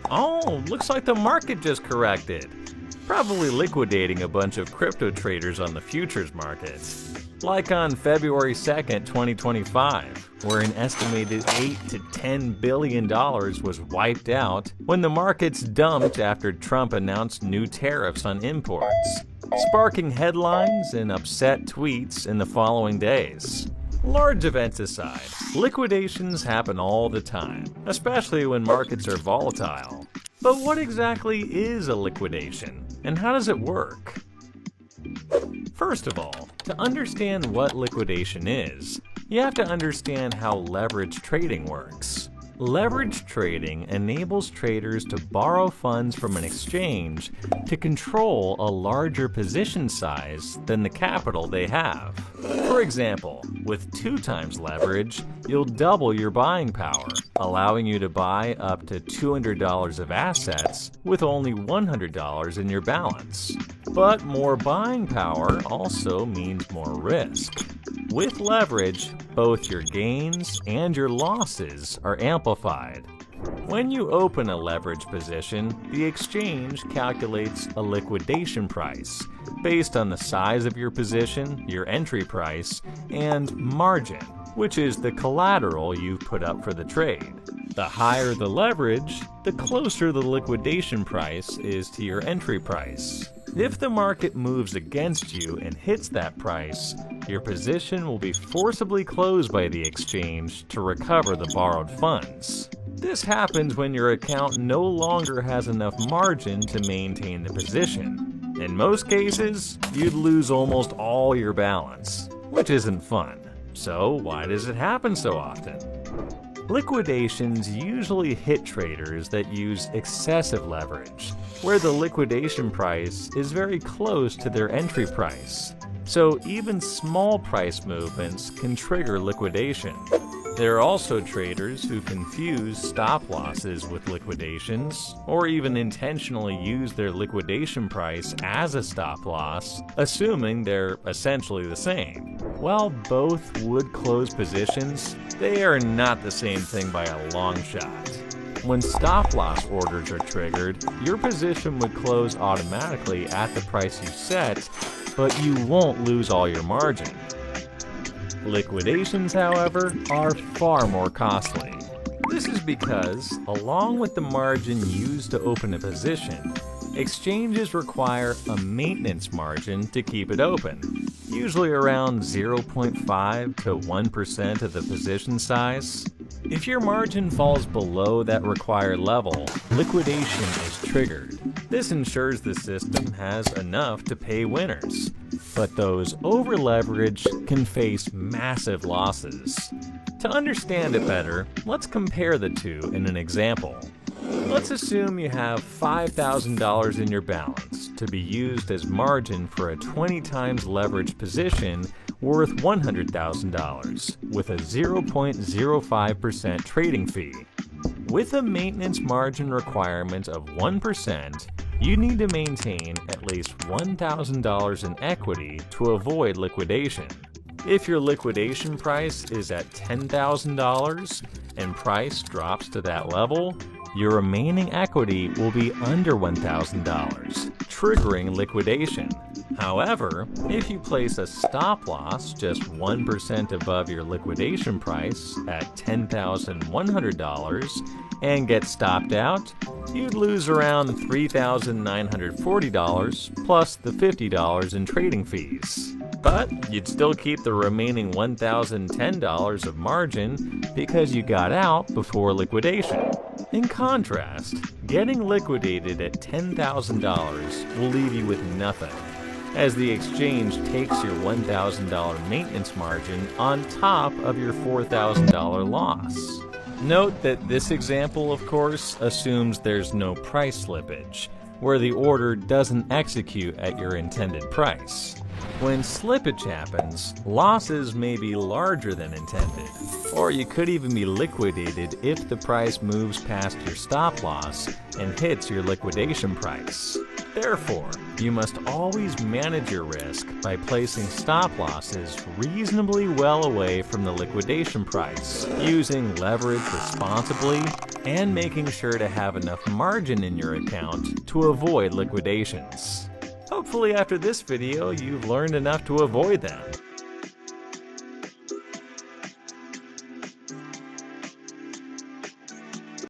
Oh, looks like the market just corrected. Probably liquidating a bunch of crypto traders on the futures market. Like on February 2nd, 2025, where an estimated $8 to $10 billion was wiped out when the markets dumped after Trump announced new tariffs on imports, sparking headlines and upset tweets in the following days. Large events aside, liquidations happen all the time, especially when markets are volatile. But what exactly is a liquidation, and how does it work? First of all, to understand what liquidation is, you have to understand how leverage trading works. Leverage trading enables traders to borrow funds from an exchange to control a larger position size than the capital they have. For example, with 2 times leverage, you'll double your buying power, allowing you to buy up to $200 of assets with only $100 in your balance. But more buying power also means more risk. With leverage, both your gains and your losses are amplified. When you open a leverage position, the exchange calculates a liquidation price based on the size of your position, your entry price, and margin, which is the collateral you've put up for the trade. The higher the leverage, the closer the liquidation price is to your entry price. If the market moves against you and hits that price, your position will be forcibly closed by the exchange to recover the borrowed funds. This happens when your account no longer has enough margin to maintain the position. In most cases, you'd lose almost all your balance, which isn't fun. So why does it happen so often? Liquidations usually hit traders that use excessive leverage, where the liquidation price is very close to their entry price. So even small price movements can trigger liquidation. There are also traders who confuse stop losses with liquidations, or even intentionally use their liquidation price as a stop loss, assuming they're essentially the same. While both would close positions, they are not the same thing by a long shot. When stop loss orders are triggered, your position would close automatically at the price you set, but you won't lose all your margin. Liquidations, however, are far more costly. This is because, along with the margin used to open a position, exchanges require a maintenance margin to keep it open, usually around 0.5 to 1% of the position size. If your margin falls below that required level, liquidation is triggered. This ensures the system has enough to pay winners, but those over-leveraged can face massive losses. To understand it better, let's compare the two in an example. Let's assume you have $5,000 in your balance to be used as margin for a 20 times leveraged position worth $100,000 with a 0.05% trading fee. With a maintenance margin requirement of 1%, you need to maintain at least $1,000 in equity to avoid liquidation. If your liquidation price is at $10,000 and price drops to that level, your remaining equity will be under $1,000, triggering liquidation. However, if you place a stop loss just 1% above your liquidation price at $10,100 and get stopped out, you'd lose around $3,940 plus the $50 in trading fees. But you'd still keep the remaining $1,010 of margin because you got out before liquidation. In contrast, getting liquidated at $10,000 will leave you with nothing, as the exchange takes your $1,000 maintenance margin on top of your $4,000 loss. Note that this example, of course, assumes there's no price slippage, where the order doesn't execute at your intended price. When slippage happens, losses may be larger than intended, or you could even be liquidated if the price moves past your stop loss and hits your liquidation price. Therefore, You must always manage your risk by placing stop losses reasonably well away from the liquidation price, using leverage responsibly, and making sure to have enough margin in your account to avoid liquidations. Hopefully after this video you've learned enough to avoid them.